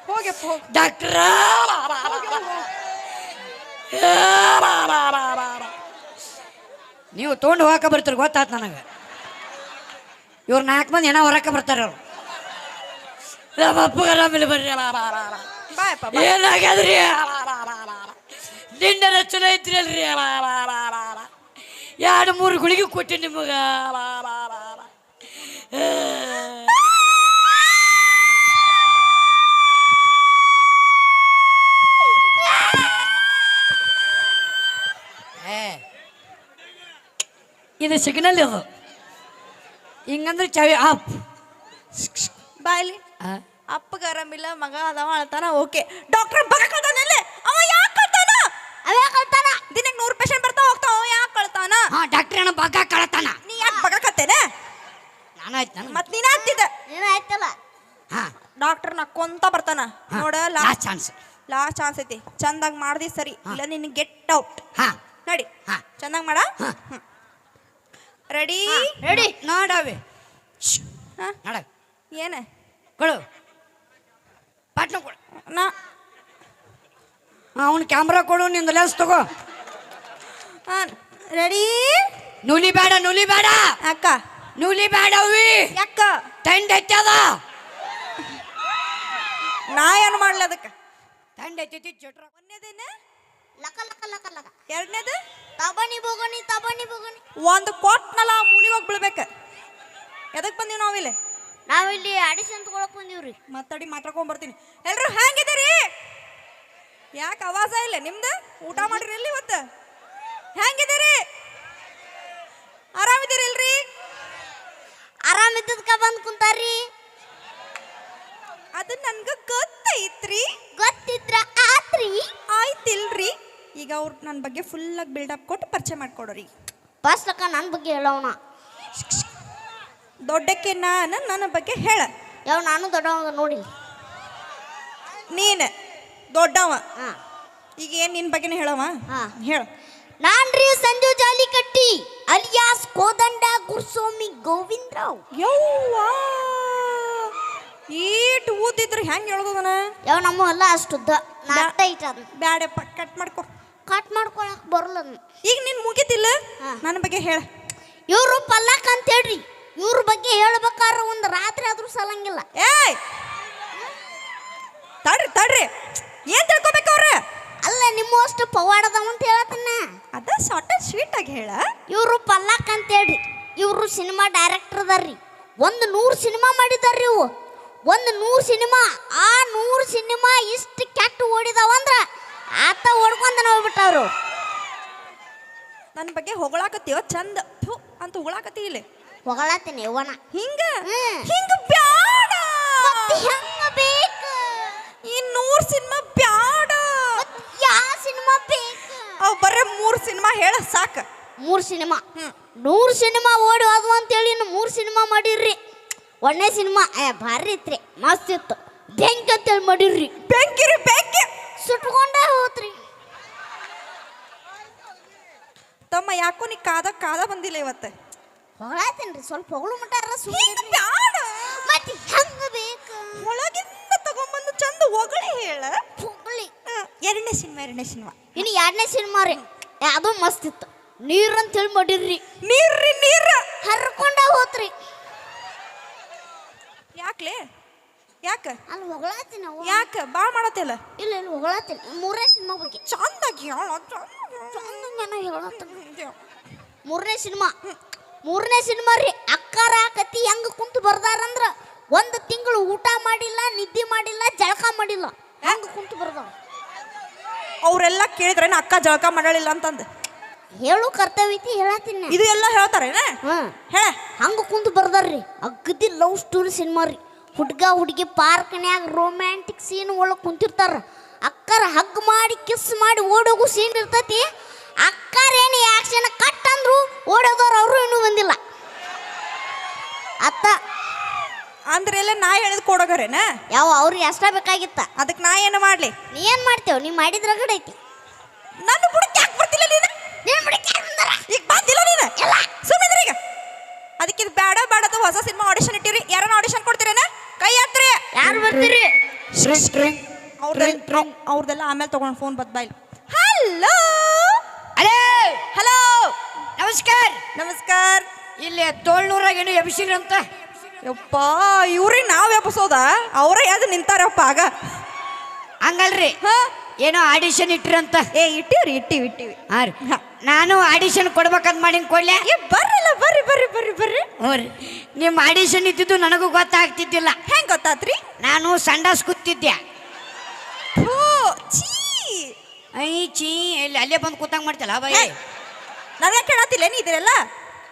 ಹೋಗ್ಯಪ್ಪ ಡಾಕ್ಟ್ರ ನೀವು ತೊಗೊಂಡು ಹೋಗಕ್ಕೆ ಬರ್ತೀರಿ ಗೊತ್ತಾಯ್ತು ನನಗೆ. ಇವ್ರು 4 ಮಂದಿ ಏನೋ ಹೊರಕ್ಕೆ ಬರ್ತಾರೆ ಅವ್ರು. ನಮ್ಮ ಅಪ್ಪಗಾರ ಮೇಲೆ ಬರ್ರಿ ಏನಾಗ್ಯದ್ರಿ ನಿನ್ನೆ ಚಲೋ ಐತ್ರಿ ಅಲ್ರಿ 2-3 ಗುಳಿಗೆ ಕೊಟ್ಟಿ ನಿಮಗ. ಇದು ಸಿಗ್ನಲ್ ಇದು ಹಿಂಗಂದ್ರೆ ಚಾವಿ ಆಪ್ ಬಾಯ್ಲಿ. ಅಪ್ಪಗ ಆರಾಮಿಲ್ಲ, ಮಗ ಅದಾವ ಅಳ್ತಾನ. ಓಕೆ ಡಾಕ್ಟರ್ ಬಗ ಕಳ್ತಾನಲ್ಲೇ. ಅವ ಯಾಕೆ ಕಳ್ತಾನ? ಅವ ಯಾಕೆ ಕಳ್ತಾನ? ದಿನಕ್ಕೆ 100 ಪೇಷಂಟ್ ಬರ್ತಾ ಹೋಗ್ತಾವ. ಅವ ಯಾಕೆ ಕಳ್ತಾನ? ಡಾಕ್ಟರ್ ಏನೋ ಬಗ ಕಳ್ತಾನ. ನೀ ಯಾಕೆ ಬಗ ಕತ್ತೇನೆ? ನಾನು ಆಯ್ತು ಮತ್ ನೀನ ಅಂತಿದ್ದ. ನೀನು ಆಯ್ತಲ್ಲ. ಡಾಕ್ಟರ್ ನಕ್ಕೊಂತ ಬರ್ತಾನ ನೋಡ. ಲಾಸ್ಟ್ ಚಾನ್ಸ್ ಐತಿ. ಚಂದಾಗಿ ಮಾಡ್ದಿ ಸರಿ, ಇಲ್ಲ ನಿನ್ ಗೆಟ್ ಔಟ್. ನಡಿ ಚಂದಾಗಿ ಮಾಡ. ರೆಡಿ ರೆಡಿ ನೋಡವೆ ನೋಡ ಏನ ಕೊಡು ಪಾಟ್ನ ಕೊಡು. ನಾ ಅವನು ಕ್ಯಾಮ್ರಾ ಕೊಡು, ನಿಂದು ಲೆನ್ಸ್ ತಗೋ. ರೆಡಿ. ನೂಲಿ ಬೇಡ ನೂಲಿ ಬೇಡ ಅಕ್ಕ, ನೂಲಿ ಬೇಡವಿ. ಯಾಕ ತಂಡ ಹೆಚ್ಚದ. ನಾ ಏನು ಮಾಡ್ಲ ಅದಕ್ಕೆ? ತಂಡ ಹೆಚ್ಚೈತಿ ಚಟ್ರ. ಒಂದೇದೇನ ಲಕ ಲಕ ಲಕ ಲಕ. ಎರಡನೇದು ತಬನಿ ಬೋಗನಿ ತಬನಿ ಬೋಗನಿ. ಒಂದು ಕೊಟ್ನಲ್ಲ ಮೂಲಿಗೆ ಹೋಗಿ ಬೀಳ್ಬೇಕ. ಎದಕ್ ಬಂದೀವಿ ನಾವಿಲ್ಲಿ? ನಾವಿಲ್ಲಿ ಆಡಿಷನ್ ತಗೊಳಕ್ ಬಂದೀವ್ರಿ. ಮತ್ತಡಿ ಮಾತಾಡ್ಕೊಂಡ್ ಬರ್ತೀನಿ. ಎಲ್ರು ಹೆಂಗಿದ್ದೀರಿ? ಯಾಕೆ ಆವಾಜ ಇಲ್ಲ ನಿಮ್ದು? ಊಟ ಮಾಡಿರಿ ಎಲ್ಲಿ ಇವತ್ತು? ಹೆಂಗಿದ್ದೀರಿ? ಆರಾಮಿದ್ದೀರಿ ಇಲ್ರಿ? ಆರಾಮಿದ್ದದ್ಕ ಬಂದ್ ಕುಂತಾರ್ರಿ. ಅದು ನನ್ಗ ಗೊತ್ತೈತ್ರಿ. ಗೊತ್ತಿದ್ರ ಆತ್ರಿ. ಆಯ್ತಿಲ್ರಿ. ಈಗ ಅವ್ರು ನನ್ನ ಬಗ್ಗೆ ಫುಲ್ಲಾಗಿ ಬಿಲ್ಡಪ್ ಕೊಟ್ಟು ಪರಿಚಯ ಮಾಡ್ಕೊಡೋರಿ. ಫಸ್ಟ್ ಅಕ್ಕ ನನ್ನ ಬಗ್ಗೆ ಹೇಳೋಣ. ದೊಡ್ಡಕ್ಕೆ ನಾನು ನನ್ನ ಬಗ್ಗೆ ಹೇಳ. ಯಾವ ನಾನು ದೊಡ್ಡವ ನೋಡಿ. ನೀನು ದೊಡ್ಡವ. ಈಗ ಏನು ನಿನ್ನ ಬಗ್ಗೆನೇ ಹೇಳವ? ಹೇಳ. ನಾನ್ರಿ ಸಂಜು ಜಾಲಿಕಟ್ಟಿ ಅಲಿಯಾಸ್ ಕೋದಂಡ ಗುರುಸ್ವಾಮಿ ಗೋವಿಂದರಾವ್. ಯವ್ವಾ ಈಟ್ ಊದಿದ್ರು ಹೆಂಗೆ ಹೇಳ್ದವನ? ಯಾವ ನಮ್ಮ ಎಲ್ಲ ಅಷ್ಟುದ್ದ ನಾಟ ಐಟ. ಬ್ಯಾಡಪ್ಪ, ಕಟ್ ಮಾಡ್ಕೊ. ಕಟ್ ಮಾಡ್ಕೊಳಕ್ ಬರಲ್ಲ. ಈಗ ನೀನು ಮುಗಿತಿಲ್ಲ, ನನ್ನ ಬಗ್ಗೆ ಹೇಳ. ಇವರು ಪಲ್ಲಕ್ ಅಂತ ಹೇಳ್ರಿ. ಇವ್ರ ಬಗ್ಗೆ ಹೇಳ್ಬೇಕಾದ್ರೆ ಒಂದು ರಾತ್ರಿ ಆದ್ರೂ ಸಲಂಗಿಲ್ಲ. ಏಯ್ ತಡ್ರಿ ತಡ್ರಿ, ಏನ್ ತಿಳ್ಕೊಬೇಕು ಅವ್ರ? ಅಲ್ಲ ನಿಮ್ಮ ಅಷ್ಟು ಪವಾಡದವ ಅಂತ ಹೇಳತ್ತನ್ನ. ಅದ ಶಾರ್ಟ್ ಅಂಡ್ ಸ್ವೀಟ್ ಆಗಿ ಹೇಳ. ಇವರು ಪಲ್ಲಕ್ ಅಂತ ಹೇಳ್ರಿ. ಇವರು ಸಿನಿಮಾ ಡೈರೆಕ್ಟರ್ ಅದಾರ್ರಿ. 100 ಸಿನಿಮಾ ಮಾಡಿದಾರ್ರಿ ಇವು. 100 ಸಿನಿಮಾ. ಆ 100 ಸಿನಿಮಾ ಇಷ್ಟು ಕೆಟ್ಟ ಓಡಿದಾವಂದ್ರ ಆತ ಓಡ್ಕೊಂಡ ಹೋಗ್ಬಿಟ್ಟವ್ರು. ನನ್ನ ಬಗ್ಗೆ ಹೊಗಳಾಕತ್ತೀವ ಚಂದ ಅಂತ ಹೊಗಳಾಕತ್ತಿ ಇಲ್ಲಿ. ಹೊಗಳತ್ತೀನಿ ಇವನ ಹಿಂಗ ಹಿಂಗ ಬ್ಯಾಡ. ಹೆಂಗ ಬೇಕು ಈ 100 ಸಿನಿಮಾ ಬ್ಯಾಡ. ಯಾ ಸಿನಿಮಾ ಬೇಕು? ಅವ್ ಬರೇ 3 ಸಿನಿಮಾ ಹೇಳ ಸಾಕ. 3 ಸಿನಿಮಾ. 100 ಸಿನಿಮಾ ಓಡಿ ಹೋದ್ವು ಅಂತೇಳಿ ಇನ್ನು 3 ಸಿನಿಮಾ ಮಾಡಿರ್ರಿ. 1ನೇ ಸಿನಿಮಾ ಭಾರಿ ಇತ್ರಿ, ಮಸ್ತ್ ಇತ್ತು. ಬೆಂಕಿ ಅಂತೇಳಿ ಮಾಡಿರ್ರಿ. ಬೆಂಕಿರಿ ಬೆಂಕಿ ಸುಟ್ಕೊಂಡೇ ಹೋತ್ರಿ. ತಮ್ಮ ಯಾಕೋ ನೀ ಕಾದ ಬಂದಿಲ್ಲ ಇವತ್ತು. ಹೊಗಳಾತೇನ್ರಿ, ಸ್ವಲ್ಪ ಹೊಗಳು ಮಟ್ಟಾರ. ಬ್ಯಾಡ. ಮತ್ತೆ ಹೆಂಗ ಬೇಕು? ಒಳಗಿಂದ ತಗೊಂಬಂದು ಚಂದ ಹೊಗಳಿ ಹೇಳ. ಹೊಗಳಿ. 2ನೇ ಸಿನಿಮಾ ಇನ್ನು 2ನೇ ಸಿನಿಮಾ ರೀ, ಅದು ಮಸ್ತ್ ಇತ್ತು. ನೀರ್ ಅಂತೇಳಿ ಮಾಡಿರ್ರಿ. ನೀರ್ರಿ ನೀರ ಹರ್ಕೊಂಡ ಹೋತ್ರಿ. ಯಾಕ್ಲೆ? ಯಾಕ ಅಲ್ಲಿ ಹೊಗಳಾತೀನಿ. ಯಾಕ ಬಾ ಮಾಡತ್ತಿಲ್ಲ? ಇಲ್ಲ ಇಲ್ಲ ಹೊಗಳಾತೀನಿ. 3ನೇ ಸಿನಿಮಾ ಬಗ್ಗೆ ಚಂದಾಗಿ ಹೇಳ. ಹೇಳತ್ತೀನಿ. 3ನೇ ಸಿನಿಮಾ ರೀ. ಅಕ್ಕಾರ ಕತಿ ಹೆಂಗ ಕುಂತು ಬರ್ದಾರಂದ್ರ 1 ತಿಂಗಳು ಊಟ ಮಾಡಿಲ್ಲ, ನಿದ್ದೆ ಮಾಡಿಲ್ಲ, ಜಳಕ ಮಾಡಿಲ್ಲ. ಹೆಂಗ ಕುಂತು ಬರ್ದಾರ? ಅವರೆಲ್ಲ ಕೇಳಿದ್ರೆ ಅಕ್ಕ ಜಳಕ ಮಾಡಲಿಲ್ಲ ಅಂತಂದು ಹೇಳು ಕರ್ತವ್ಯ ಐತಿ ಹೇಳತ್ತೀನಿ. ಇದು ಎಲ್ಲ ಹೇಳ್ತಾರೇನ? ಹೇಳ. ಹಂಗ ಕುಂತು ಬರ್ದಾರ್ರಿ. ಅಗದಿ ಲವ್ ಸ್ಟೋರಿ ಸಿನಿಮಾ ರೀ. ಹುಡ್ಗ ಹುಡುಗಿ ಪಾರ್ಕ್ನ್ಯಾಗ ರೊಮ್ಯಾಂಟಿಕ್ ಸೀನ್ ಒಳಗೆ ಕುಂತಿರ್ತಾರ. ಅಕ್ಕರ ಹಗ್ ಮಾಡಿ ಕಿಸ್ ಮಾಡಿ ಓಡೋಗು ಸೀನ್ ಇರ್ತೈತಿ. ಅಕ್ಕರೇನು ಆಕ್ಷನ್ ಕಟ್ ಅಂದ್ರು ಓಡೋದವ್ರು ಅವರು ಇನ್ನೂ ಬಂದಿಲ್ಲ. ಅತ್ತ ಅಂದ್ರೆ ಎಲ್ಲ ನಾ ಹೇಳಿದ್ ಕೊಡೋಗರೇನ? ಯಾವ ಅವ್ರಿಗೆ ಅಷ್ಟ ಬೇಕಾಗಿತ್ತ. ಅದಕ್ಕೆ ನಾ ಏನು ಮಾಡ್ಲಿ? ನೀ ಏನ್ ಮಾಡ್ತೇವ್? ನೀ ಮಾಡಿದ್ರ ಕಡೆ ಐತಿ. ನನ್ನ ಬುಡಕ್ಕೆ ಯಾಕೆ ಬರ್ತಿಲ್ಲ ನೀನು? ನೀನ್ ಬುಡಕ್ಕೆ ಈಗ ಬಂದಿಲ್ಲ ನೀನು. ಸುಮ್ಮನೆ ಈಗ ಅದಕ್ಕೆ ಇದು ಬೇಡ ಬೇಡ ಹೊಸ ಸಿನಿಮಾ ಆಡಿಷನ್ ಇಟ್ಟಿರಿ. ಯಾರನ್ನ ಆಡಿಷನ್ ಕೊಡ್ತೀರೇನ? ಕೈ ಹತ್ರಿ. ಯಾರು ಬರ್ತೀರಿ? ಟ್ರಿಂಗ್ ಟ್ರಿಂಗ್ ಅವ್ರದೆಲ್ಲ ಆಮೇಲೆ ತಗೊಂಡು ಫೋನ್ ಬದ್ ಬಾಯ್. ಹಲೋ ಅಲೇ ಹಲೋ ನಮಸ್ಕಾರ. ನಮಸ್ಕಾರ. ಇಲ್ಲಿ ತೋಳ್ನೂರಾಗ ಏನು ಎಬ್ಸಿರಿ ಅಂತ. ಯಪ್ಪ ಇವ್ರಿಗೆ ನಾವ್ ಎಬ್ಸೋದ? ಅವರೇ ಯಾವ್ದು ನಿಂತಾರಪ್ಪ ಆಗ. ಹಂಗಲ್ರಿ, ಹಾ ಏನೋ ಆಡಿಷನ್ ಇಟ್ರಂತ. ಇಟ್ಟಿವಿ. ಹಾ ರೀ, ನಾನು ಆಡಿಷನ್ ಕೊಡ್ಬೇಕಂತ ಮಾಡಿನ ಕೊಡ್ಲೆ. ಬರ್ರಲ್ಲ ಬರ್ರಿ. ಹ್ಞೂ ರೀ, ನಿಮ್ಮ ಆಡಿಷನ್ ಇದ್ದಿದ್ದು ನನಗೂ ಗೊತ್ತಾಗ್ತಿದ್ದಿಲ್ಲ. ಹೆಂಗ್ ಗೊತ್ತಾತ್ರಿ? ನಾನು ಸಂಡಾಸ್ ಕೂತಿದ್ದೆ. ಥೂ, ಛೀ. ಐ ಚೀ ಇಲ್ಲಿ ಅಲ್ಲೇ ಬಂದು ಕೂತಂಗ್ ಮಾಡ್ತಲ್ಲ ಬೈ. ನನಗೆ ಕೇಳತ್ತಿಲ್ಲ ನೀ ಇದೆಲ್ಲ.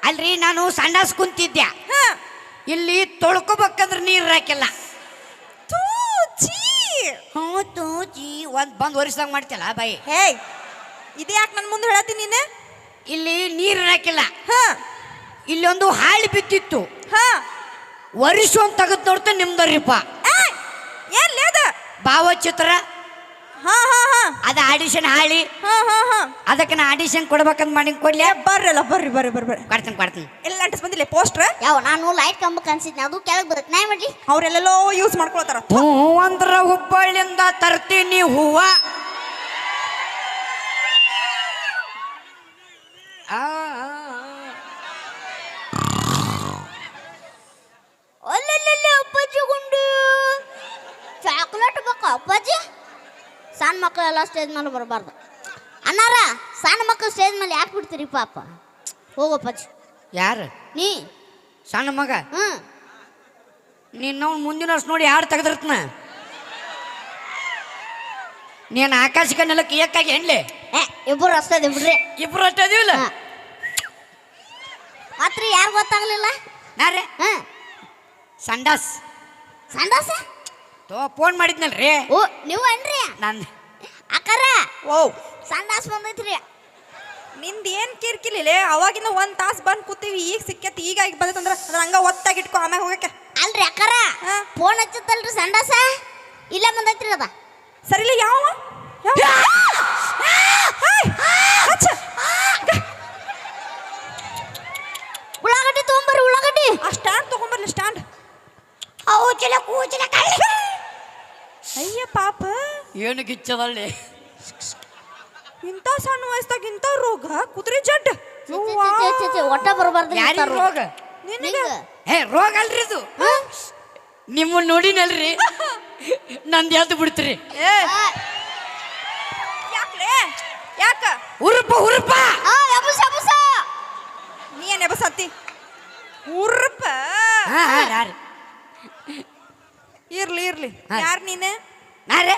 ಅಲ್ರಿ, ನಾನು ಸಂಡಾಸ್ ಕುಂತಿದ್ದೆ. ಹಾ ಇಲ್ಲಿ ತೊಳ್ಕೊಬೇಕಂದ್ರೆ ನೀರು ಹಾಕಿಲ್ಲ. ಥೂ, ಛೀ. ಹ್ಞೂ ತೂ ಚೀ ಒಂದು ಬಂದು ಒರಿಸ್ದಂಗೆ ಮಾಡ್ತಿಲ್ಲ ಬೈ. ಹೇ ಇದು ಯಾಕೆ ನನ್ನ ಮುಂದೆ ಹೇಳತ್ತೀನಿ ನೀನು? ಇಲ್ಲಿ ನೀರು ಹಾಕಿಲ್ಲ. ಹಾ ಇಲ್ಲೊಂದು ಹಾಳಿ ಬಿದ್ದಿತ್ತು. ಹಾ ವರ್ಷ ಅಂತ ತೆಗೆದು ನೋಡ್ತಾ ನಿಮ್ದರಿಪ್ಪ ಎಲ್ಲಿ ಅದ? ಭಾವಚಿತ್ರ ಹಾ ಹಾ ಹಾ ಅದ ಆಡಿಷನ್ ಹಾಳಿ. ಹಾ ಹಾ ಹಾ ಅದಕ್ಕೆ ನಾ ಆಡಿಷನ್ ಕೊಡ್ಬೇಕಂತ ಮಾಡಿ ಕೊಡ್ಲಿ. ಬರ್ರಲ್ಲ ಬರ್ರಿ ಕೊಡ್ತೀನಿ. ಎಲ್ಲ ಅಂಟಿಸ್ ಬಂದಿಲ್ಲ ಪೋಸ್ಟ್ರ. ಯಾವ ನಾನು ಲೈಟ್ ಕಂಬಕ್ಕೆ ಅನ್ಸಿದ್ನೆ, ಅದು ಕೆಳಗೆ ಬರುತ್ತೆ. ನಾ ಮಾಡ್ಲಿ? ಅವ್ರೆಲ್ಲೆಲ್ಲೋ ಯೂಸ್ ಮಾಡ್ಕೊಳ್ತಾರ. ಹೂ ಅಂದ್ರ ಹುಬ್ಬಳ್ಳಿಯಿಂದ ತರ್ತೀನಿ ಹೂವ. ಅಲ್ಲಲ್ಲಿ ಅಪ್ಪಾಜಿ ಗುಂಡು ಚಾಕ್ಲೇಟ್ ಬೇಕಾ ಅಪ್ಪಾಜಿ? ಸಣ್ಣ ಮಕ್ಕಳೆಲ್ಲ ಸ್ಟೇಜ್ ಮೇಲೆ ಬರಬಾರ್ದು ಅನ್ನಾರ. ಸಣ್ಣ ಮಕ್ಕಳು ಸ್ಟೇಜ್ ಮೇಲೆ ಯಾಕೆ ಬಿಡ್ತೀರಿ ಪಾಪ? ಹೋಗಪ್ಪಾಜಿ. ಯಾರು? ನೀ ಸಣ್ಣ ಮಗ. ಹ್ಞೂ ನೀನು ಮುಂದಿನ ವರ್ಷ ನೋಡಿ ಯಾರು ತೆಗೆದಿರ್ತನ. ನೀನು ಆಕಾಶಕ್ಕೆ ನೆಲಕ್ಕೆ ಏಕಾಗಿ ಹೆಣ್ಲೆ ಇಬ್ಬರು ಅಷ್ಟೇ ಬಿಡ್ರಿ. ಇಬ್ರು ಅಷ್ಟೇ ಅದೀವಿಲ್ಲ. ಮಾತ್ರ ಯಾರು ಗೊತ್ತಾಗ್ಲಿಲ್ಲ? ನಾರೇ ಹಾಂ ಸಂಡಾಸ್ ಸಂಡಾಸ ಫೋನ್ ಮಾಡಿದ್ನಲ್ರಿ. ಓ ನೀವು ಅನ್ರಿ ನಾನು ಅಕ್ಕಾರ ಓ ಸಂಡಾಸ್ ಬಂದೈತ್ರಿ. ನಿಂದ ಏನ್ ಕಿರ್ಕಿಲಿಲ್ಲ. ಅವಾಗಿಂದ ಒಂದ್ ತಾಸ್ ಬಂದ್ ಕೂತೀವಿ, ಈಗ ಸಿಕ್ಕತ್ ಈಗ ಬಂದೈತಂದ್ರ ಅದ್ರ ಹಂಗ ಒತ್ತಾಗಿಟ್ಕೊ ಆಮ್ಯಾಗ ಹೋಗಕ್ಕೆ. ಅಲ್ರಿ ಅಕ್ಕಾರ ಹಾ. ಫೋನ್ ಹಚ್ಚತ್ತಲ್ರಿ ಸಂಡಾಸ ಇಲ್ಲ ಬಂದೈತ್ರಿ ಅದ. ಸರಿಲ್ಲ ಯಾವ ಉಳ್ಳಾಗಡ್ಡಿ ತೊಗೊಂಬರ್ರಿ ಉಳ್ಳಾಗಡ್ಡಿ. ಆ ಸ್ಟ್ಯಾಂಡ್ ತಗೊಂಬರ್ಲಿ ಸ್ಟ್ಯಾಂಡ್. ಕೂಚಲ ಕೂಚಲ ಕಳ್ಳಿ. ಅಯ್ಯ ಪಾಪ, ಏನು ಗಿಚ್ಚದಲ್ಲಿ ಇಂಥ ಸಣ್ಣ ವಯಸ್ಸಾಗ ಇಂಥ ರೋಗ ಕುದುರೆ ಜಡ್. ಒಟ್ಟ ಬರಬಾರ್ದು ಯಾರಿಗ ರೋಗ? ನಿನಗೆ ಏ ರೋಗ ಅಲ್ರಿ ಇದು. ನಿಮ್ಮ ನೋಡಿನಲ್ರಿ ನಂದು ಎದ್ದು ಬಿಡ್ತೀರಿ. ಯಾಕ್ಲೆ ಯಾಕ ಉರುಪ ನೀ ಏನ್ ಎಬಸತ್ತಿ? ಉರ್ಪ ಇರ್ಲಿ ಹಾ. ಯಾರ್ ನೀನೆ? ನಾರೇ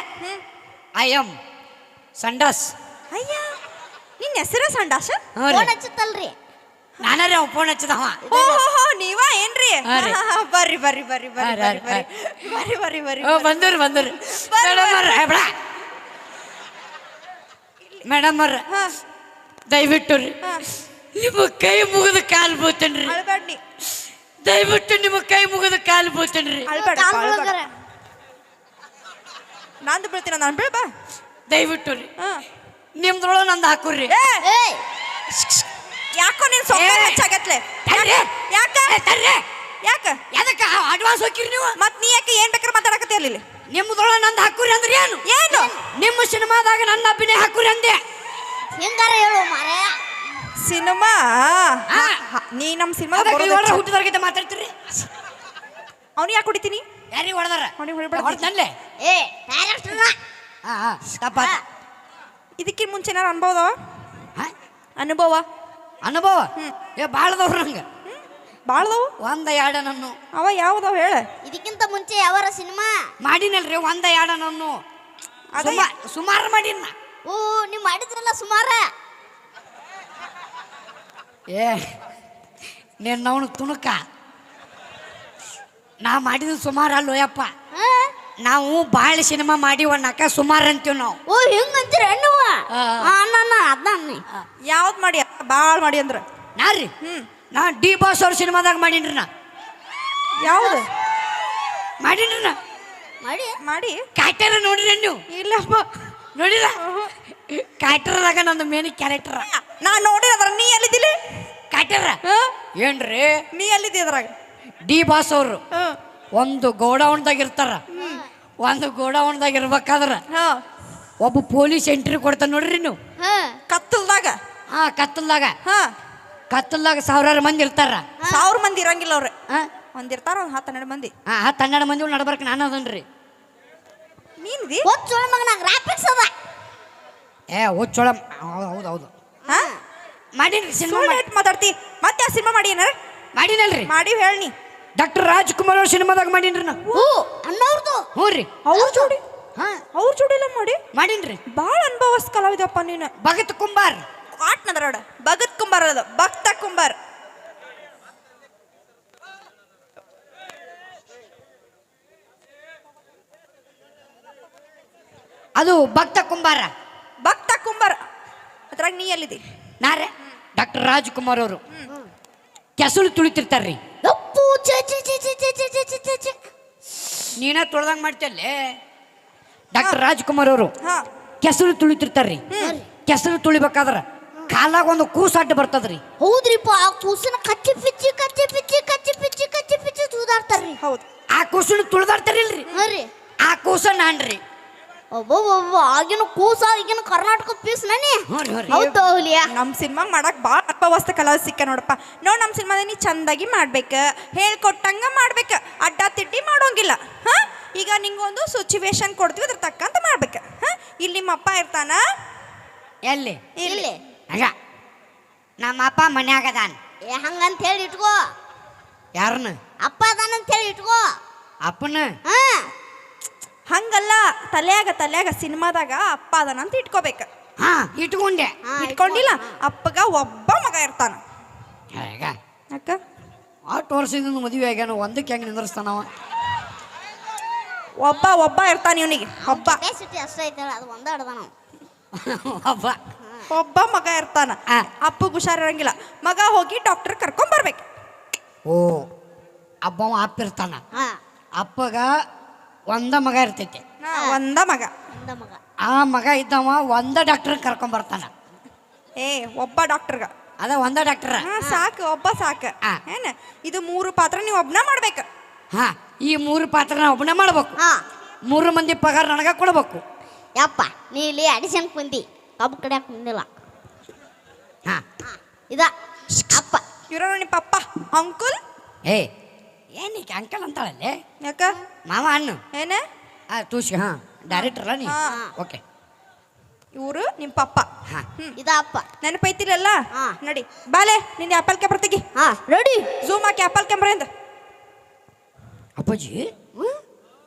ಐ ಎಮ್ ಸಂಡಾಸ್. ಅಯ್ಯ ನಿನ್ನ ಹೆಸರ ಸಂಡಾಸ? ಫೋನ್ ಹಚ್ಚತ್ತಲ್ರಿ. ನಾನರೇ ಅವ ಫೋನ್ ಹಚ್ಚದವ. ಓಹೋ ನೀವ ಏನ್ರಿ? ಹಾ ರೀ. ಬರ್ರಿ ಬಂದರು ಮೇಡಮ್ ಅವ್ರ ಹಾ ದಯವಿಟ್ಟು ರೀ ನಿಮ್ಮ ಕೈ ಮುಗಿದ ಕಾಲು ಬೀಳ್ತೇನ್ರಿ. ಅಳ್ಬೇಡ್ನಿ, ದಯವಿಟ್ಟು ನಿಮ್ಮ ಕೈ ಮುಗಿದ ಕಾಲು ಬೀಳ್ತೇನ್ರಿ. ಅಳ್ಬೇಡ. ನಂದು ಬೀಳ್ತೀನ, ನಾನು ಬೀಳ್ಬಾ. ದಯವಿಟ್ಟು ರೀ ಹಾ ನಿಮ್ದ್ರೊಳಗೆ ನಂದು ಹಾಕುರ್ರಿ. ಯಾಕೋ ನೀನ್ ಸೊಕ್ಕ ಹೆಚ್ಚಾಗತ್ಲೆ. ಯಾಕ ಯಾಕೆ ಅಡ್ವಾನ್ಸ್ ಹೋಗಿರಿ ನೀವು? ಮತ್ ನೀ ಯಾಕೆ ಏನ್ ಬೇಕಾದ್ರೆ ಮಾತಾಡಕತ್ತಿ ಅಲ್ಲಿ? ನಿಮ್ದ್ರೊಳಗೆ ನಂದು ಹಾಕುರಿ ಅಂದ್ರೆ ಏನು? ಏನು ನಿಮ್ಮ ಸಿನಿಮಾದಾಗ ನನ್ನ ಅಭಿನಯ ಹಾಕುರಿ ಅಂದೆ. ಹೆಂಗಾರ ಹೇಳು ಮಾರೇ. ಸಿನಿಮಾ ನೀ ನಮ್ಮ ಸಿನಿಮಾ ಹುಟ್ಟಿದವ್ರಿಗಿಂತ ಮಾತಾಡ್ತೀರಿ. ಅವ್ನಿಗೆ ಯಾಕೆ ಹೊಡಿತೀನಿ? ಯಾರಿಗೆ ಹೊಡೆದಾರ? ಅವ್ನಿಗೆ ಹೊಡಿಬೇಡ. ಹೊಡೆದಲ್ಲೇ ಡೈರೆಕ್ಟರ್ನ ತಪ್ಪ. ಇದಕ್ಕಿಂತ ಮುಂಚೆ ಏನಾರು ಅನುಭವ ಅನುಭವ ಏ ಭಾಳದವ್ರು ನಂಗೆ ಬಾಳ್ದವು. ಒಂದ ಎರಡ ನನ್ನ ಅವ ಯಾವ್ದವ ಹೇಳ? ಇದಕ್ಕಿಂತ ಮುಂಚೆ ಯಾವಾರ ಸಿನಿಮಾ ಮಾಡಿನಲ್ರಿ ಒಂದ ಎರಡ ನನ್ನ ಸುಮಾರು ಮಾಡಿನ. ಓ ನೀವು ಮಾಡಿದ್ರಲ್ಲ ಸುಮಾರ. ಏ ನೀನು ಅವನು ತುಣುಕ. ನಾ ಮಾಡಿದ ಸುಮಾರು ಅಲ್ಲೋಯಪ್ಪ. ನಾವು ಭಾಳ ಸಿನಿಮಾ ಮಾಡಿವಣ್ಣಕ್ಕ ಸುಮಾರು ಅಂತೀವಿ ನಾವು. ಓ ಹಿಂಗಂತೀರ ನೀವು? ಅದ್ನ ಯಾವ್ದು ಮಾಡಿ ಬಾಳ್ ಮಾಡಿ ಅಂದ್ರ ನಾರಿ ನಾ ಡಿ ಬಾಸ್ ಅವ್ರ ಸಿನಿಮಾದಾಗ ಮಾಡೀನ್ರಿ. ನಾ ಯಾವ್ದು ಮಾಡೀನ್ರಿ? ನಾ ಮಾಡಿ ಮಾಡಿ ಕ್ಯಾರೆಕ್ಟರ್ ನೋಡ್ರಿ ನೀವು? ಇಲ್ಲಪ್ಪ ನೋಡಿಲ್ಲ. ಕ್ಯಾರೆಕ್ಟರ್ದಾಗ ನಂದು ಮೇನ್ ಕ್ಯಾರೆಕ್ಟರ್ ನಾ ನೋಡಿದ್ರ. ನೀ ಎಲ್ಲಿದ್ದಿಲ್ಲ? ಕ್ಯಾರೆಕ್ಟರ್ ಏನ್ರಿ? ನೀ ಎಲ್ಲಿದ್ದಿ ಅದ್ರಾಗ? ಡಿ ಬಾಸ್ ಅವರು ಒಂದು ಗೋಡೌನ್ದಾಗ ಇರ್ತಾರ. ಒಂದು ಗೋಡೌನ್ದಾಗ ಇರ್ಬೇಕಾದ್ರ ಹಾ ಒಬ್ಬ ಪೊಲೀಸ್ ಎಂಟ್ರಿ ಕೊಡ್ತಾನ ನೋಡ್ರಿ ನೀವು. ಕತ್ತಲ್ದಾಗ ಹಾ ಕತ್ತಲ್ದಾಗ ಹಾ ಸಾವಿರಾರು ಮಂದಿ ಇರ್ತಾರ. 1000 ಮಂದಿ ಇರಂಗಿಲ್ಲ ಅವ್ರೆ. ಹಾ ಒಂದಿರ್ತಾರ 10-12 ಮಂದಿ. 12 ಮಂದಿ ನಡ್ಬರ್ಕ ನಾನು ಅದನ್ರಿ. ನೀನ್ದಿ ಒಚ್ಚ ಮಗನ ಗ್ರಾಫಿಕ್ಸ್ ಅದ. ಹುಚ್ಚೊಳ ಹೌದು ಹೌದು ಹಾ ಮಾಡೀನಿ ಸಿನಿಮಾ ಮಾತಾಡ್ತಿ. ಮತ್ತೆ ಆ ಸಿನಿಮಾ ಮಾಡಿ ಏನಾರ ಮಾಡೀನಲ್ರಿ. ಮಾಡಿ ಹೇಳಿ. ಡಾಕ್ಟರ್ ರಾಜ್ಕುಮಾರ್ ಅವ್ರ ಸಿನಿಮಾದಾಗ ಮಾಡೀನ್ರಿ ನಾ. ಅಣ್ಣವ್ರದು. ಹ್ಞೂ ರೀ. ಅವ್ರ ಜೋಡಿ ಹಾ ಅವ್ರ ಜೋಡಿ ಎಲ್ಲ ಮಾಡಿ ಮಾಡೀನ್ರಿ. ಭಾಳ ಅನುಭವಸ್ ಕಲಾವಿದಪ್ಪ ನೀನು. ಭಗತ್ ಕುಂಬಾರ್ ಆಟ್ನದ್ರಾಡ ಭಗತ್ ಕುಂಬಾರ್ ಅದ ಭಕ್ತ ಕುಂಬಾರ್. ಅದು ಭಕ್ತ ಕುಂಬಾರ. ಭಕ್ತ ಕುಂಬಾರ್ ಅದ್ರಾಗ ನೀ ಎಲ್ಲಿದಿ? ನಾರೇ ಡಾಕ್ಟರ್ ರಾಜ್ಕುಮಾರ್ ಅವರು ಕೆಸಲು ತುಳಿತಿರ್ತಾರ್ರಿ. ಅಪ್ಪು ಚೆ ಚೆ ಚೆ ಚೆ ಚೆ ಚೆ ಚೆ ಚೆ ಚೆ. ನೀನ ತೊಳ್ದಂಗ್ ಮಾಡ್ತಲ್ಲೇ. ಡಾಕ್ಟರ್ ರಾಜ್ಕುಮಾರ್ ಅವರು ಹಾ ಕೆಸರು ತುಳಿತಿರ್ತಾರ್ರಿ. ಕೆಸರು ತುಳಿಬೇಕಾದ್ರ ಕಾಲಾಗ ಒಂದು ಕೂಸಾಟ ಬರ್ತದ್ರಿ. ಹೌದ್ರಿಪ್ಪ, ಆ ಕೂಸನ ಕಚ್ಚಿ ಪಿಚ್ಚಿ ಕಚ್ಚಿ ಪಿಚ್ಚಿ ಕಚ್ಚಿ ಪಿಚ್ಚಿ ಕಚ್ಚಿ ಪಿಚ್ಚಿ ತೂದಾಡ್ತಾರ್ರಿ. ಹೌದು. ಆ ಕೂಸನ್ನು ತುಳಿದಾಡ್ತಾರಿಲ್ರಿ. ಹಾ ರೀ. ಆ ಕೂಸ ನಾನ್ರಿ. ಒಬ್ಬ ಆಗಿನ ಕೂಸ ಈಗಿನ ಕರ್ನಾಟಕ ಪೀಸ್ ನನಿ. ಹೌದು ಹುಲಿಯ. ನಮ್ಮ ಸಿನಿಮಾ ಮಾಡಕ್ ಭಾಳ ಅನುಭವಸ್ತ ಕಲಾವಿದ ಸಿಕ್ಕ ನೋಡಪ್ಪ. ನೋಡ್ ನಮ್ಮ ಸಿನಿಮಾದ ನೀ ಚಂದಾಗಿ ಮಾಡ್ಬೇಕ, ಹೇಳ್ಕೊಟ್ಟಂಗ ಮಾಡ್ಬೇಕ, ಅಡ್ಡ ತಿಡ್ಡಿ ಮಾಡೋಂಗಿಲ್ಲ. ಹಾ ಈಗ ನಿಂಗೊಂದು ಸಿಚುವೇಶನ್ ಕೊಡ್ತೀವಿ, ಅದ್ರ ತಕ್ಕಂತ ಮಾಡ್ಬೇಕ. ಹಾ ಇಲ್ಲಿ ನಿಮ್ಮ ಅಪ್ಪ ಇರ್ತಾನ. ಎಲ್ಲಿ? ಇಲ್ಲಿ ಹಂಗ ನಮ್ಮ ಅಪ್ಪ ಮನ್ಯಾಗ ಅದಾನ. ಹಂಗಂತ ಹೇಳಿ ಇಟ್ಕೋ. ಯಾರನ್ನ? ಅಪ್ಪ ಅದಾನಂತ ಹೇಳಿ ಇಟ್ಕೋ. ಅಪ್ಪನ? ಹಾ ಹಂಗಲ್ಲ, ತಲ್ಯಾಗ ಸಿನಿಮಾದಾಗ ಅಪ್ಪ ಅದಾನ ಅಂತ ಇಟ್ಕೋಬೇಕ. ಹಾ ಇಟ್ಕೊಂಡೆ. ಇಟ್ಕೊಂಡಿಲ್ಲ. ಅಪ್ಪಗ ಒಬ್ಬ ಮಗ ಇರ್ತಾನ. ಈಗ ಅಕ್ಕ 8 ವರ್ಷದಿಂದ ಮದುವೆ ಆಗ್ಯಾನ, ಒಂದಕ್ಕೆ ಹೆಂಗೆ ನಿಂದ್ರಸ್ತಾನವ? ಒಬ್ಬ ಇರ್ತಾನ ಇವನಿಗೆ. ಕೆಪಾಸಿಟಿ ಅಷ್ಟೇ ಐತಲ್ಲ, ಅದು ಒಂದ ಅಡ್ದ ನಾವು. ಒಬ್ಬ ಮಗ ಇರ್ತಾನ. ಅಪ್ಪಗ ಹುಷಾರಿರಂಗಿಲ್ಲ. ಮಗ ಹೋಗಿ ಡಾಕ್ಟರ್ ಕರ್ಕೊಂಡ್ ಬರ್ಬೇಕು. ಓ ಅಬ್ಬವ ಅಪ್ಪ ಇರ್ತಾನ. ಅಪ್ಪಗ ಒಂದ ಮಗ ಇರ್ತೈತಿ. ಒಂದ ಮಗ. ಆ ಮಗ ಇದ್ದವ ಒಂದ ಡಾಕ್ಟರ್ ಕರ್ಕೊಂಡ್ ಬರ್ತಾನ. ಒಬ್ಬ ಡಾಕ್ಟರ್ಗ ಅದ ಒಂದ ಡಾಕ್ಟರ್ ಸಾಕು. ಒಬ್ಬ ಸಾಕ. ಏನ ಇದು 3 ಪಾತ್ರ ನೀವು ಒಬ್ನ ಮಾಡ್ಬೇಕು. ಹಾ ಈ 3 ಪಾತ್ರ ನಾ ಒಬ್ಬನೇ ಮಾಡ್ಬೇಕು. 3 ಮಂದಿ ಪಗಾರ ನನಗ ಕೊಡ್ಬೇಕು. ಯಪ್ಪ ನೀ ಇಲ್ಲಿ ಅಡಿಷನ್ ಕುಂದಿ, ಕಬ್ಬು ಕಡೆ ಕುಂದಿಲ್ಲ. ಹಾ ಇದ ಅಪ್ಪ. ಇವ್ರ ನಿಮ್ಮ ಪಪ್ಪ ಅಂಕುಲ್. ಏನಕ್ಕೆ ಅಂಕಲ್ ಅಂತಾಳಲ್ಲೇ? ಯಾಕ ಮಾವ ಅನ್ನು ಏನ ತೂಸಿ. ಹಾ ಡೈರೆಕ್ಟರ್ ನೀ. ಓಕೆ ಇವರು ನಿಮ್ಮ ಪಪ್ಪ. ಇದ ಅಪ್ಪ. ನೆನಪೈತಿರಲ್ಲ? ನಡಿ ಬಾಲೆ ನಿಂದ ಆಪಲ್ ಕ್ಯಾಮ್ರಾ ತೆಗಿ. ರೆಡಿ. ಝೂಮ್ ಹಾಕಿ ಆಪಲ್ ಕ್ಯಾಮ್ರಾ ಇಂದ. ಅಪ್ಪಾಜಿ